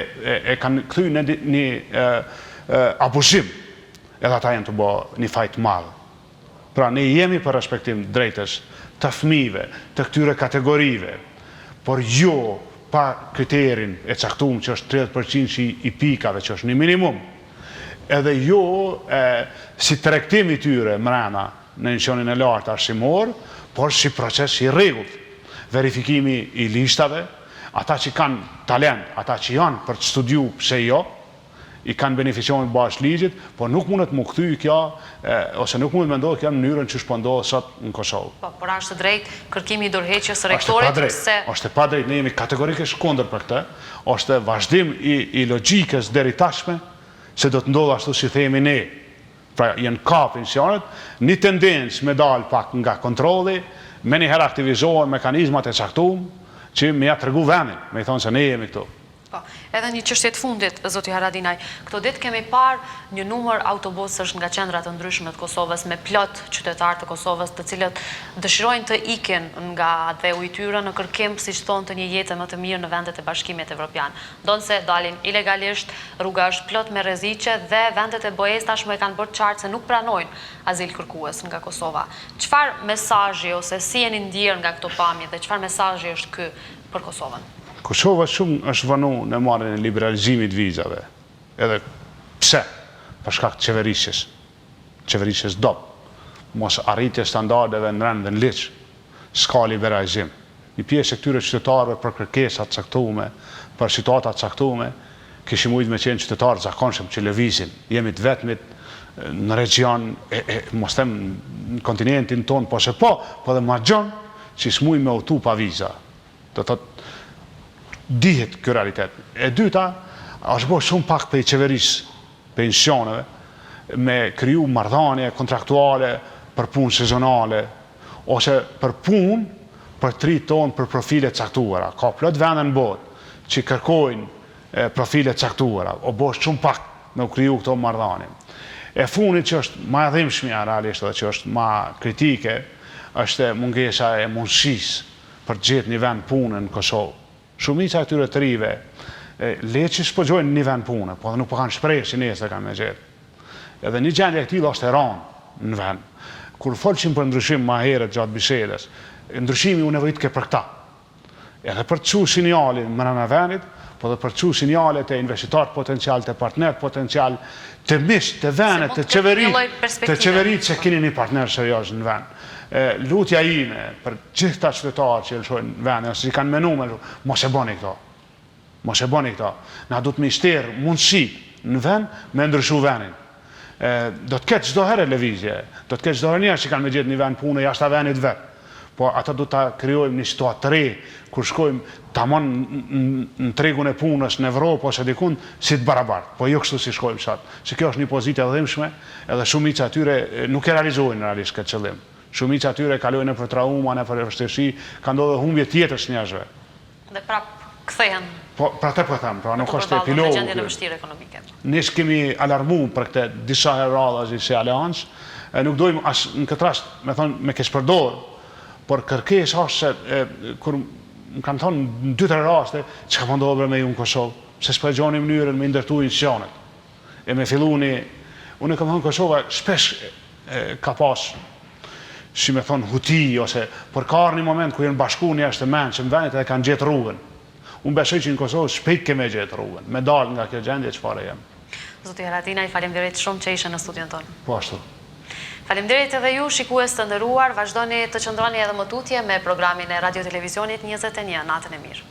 e kanë kthy në një abushim, edhe ata janë të bë një fajt madh. Pra ne jemi për respektim drejtës të fëmijëve, të këtyre kategorive, por jo pa kriterin e caktuar që është 30% i pikave, që është një minimum. Edhe jo si tregtim i tyre mrena në instancionin e lartë arsimor, por si proces i rregullt. Verifikimi i listave, ata që kanë talent, ata që janë për të studiu pse jo, i kanë beneficion bash ligjit, por nuk mundet më kthy kjo, ose nuk mundet me ndohë kjo në mënyrën që shpëndohë sot në Kosovë. Po, por është drejt kërkimi i dorëheqjes së rektorit se... Është pa drejt, ne jemi kategorikisht kundër për këtë, është vazhdim i logjikës deri tashme, se do të ndodhë ashtu si themi ne. Pra janë kap institucionet, një tendencë me dalë pak nga kontrolli, me njëherë aktivizohen mekanizmat e caktuar që me ja tregu vendin, me i thonë se ne jemi këtu. Po, edhe një çështje të fundit, zoti Haradinaj. Këto ditë kemi parë një numër autobusësh nga qendra të ndryshme të Kosovës me plot qytetarë të Kosovës, të cilët dëshirojnë të ikin nga dheu i tyre në kërkim, siç thonë, të një jete më të mirë në vendet e Bashkimit Evropian. Ndonse dalin ilegalisht, rruga është plot me rreziqe dhe vendet e BE-s tashmë e kanë bërë qartë se nuk pranojnë azil kërkues nga Kosova. Çfarë mesazhi ose si jeni ndier nga këto pamje dhe çfarë mesazhi është ky për Kosovën? Kosova shumë është vënu në marrjen e liberalizimit vizave. Edhe pse? Për shkak të qeverisjes dop. Mos arritje standardeve në rend dhe në ligj. S'ka liberalizim. Një pjesë e këtyre qytetarëve për kërkesa të caktuara, për situata të caktuara, kishim mujt me qenë qytetarë zakonshëm që lëvizin. Jemi të vetmit në region, mos them në kontinentin ton, po dhe ma gjon që s'muj me utu pa viza. Do thotë dihet kjo realitet. E dyta, është bërë shumë pak për i qeverisë, pensioneve, me kriju marrëdhënie kontraktuale për punë sezonale, ose për punë për 3 tonë për profile caktuara. Ka plot vende në botë që kërkojnë profile caktuara, o bërë shumë pak me u kriju këto marrëdhënie. E fundit që është ma e dhimbshmja realisht dhe që është ma kritike, është mungesa e mundësisë për të gjetë një vend punë në Kosovë. Shumica e këtyre të rive, le që shpëgjojnë një vend punë, po dhe nuk po kanë shprehë që nesër kanë me gjetë. Edhe një gjendje e këtilla është e rënë në vend. Kur folshim për ndryshim ma herët gjatë bisedës, ndryshimi u nevojitke për këta. Edhe për të çuar sinjalin brenda vendit, po dhe për të çuar sinjalet e investitorët potencial, të partnerët potencial, të mish, të vendet, të qeveritë që keni një partner serioz në vend. Lutja ime për gjithë ta qytetarët që lëshojnë në vend, ose që kanë menuar, mos e bëni këto. Mos e bëni këto. Na duhet me shterë mundësi në vend me ndryshu vendin. Do të ketë çdo herë lëvizje, do të ketë çdo herë që kanë me gjetë një vend punë jashtë vendit vet. Po ata do ta krijojmë një situatë të re kur shkojmë tamam në tregun e punës në Evropë ose dikun si të barabartë, po jo kështu si shkojmë sot. Se kjo është një pozitë e dhimbshme, edhe shumica e tyre nuk e realizojnë realisht këtë qëllim. Shumica e tyre kalojnë për trauma, në për vështirësi, ka ndodhur humbje tjetër së njerëzve. Dhe prap kthehen. Po, pra të po them, pra nuk është epilogu. Gjendjen e vështirë ekonomike. Ne kemi alarmuar për këtë disa herë radhazi si aleancë, nuk dojmë as në këtë rast, me thonë me keq përdor, por kërkesa është se kur më kanë thonë në 2-3 raste çka po ndodhur me ju në Kosovë, se s'po e gjoni mënyrën me ndërtu institucionet. E me filluni, unë kam thënë Kosova shpesh ka pas si me thonë huti, ose por ka një moment ku jenë bashku një është të menë që më venit edhe kanë gjetë rrugën. Unë besoj që në Kosovë shpejt keme gjetë rrugën, me dalë nga kjo gjendje çfarë jam. Zoti Haradinaj, faleminderit shumë që ishe në studion tonë. Po ashtu. Faleminderit edhe ju, shikues të nderuar, vazhdoni të qëndroni edhe më tutje me programin e Radio Televizionit 21, natën e mirë.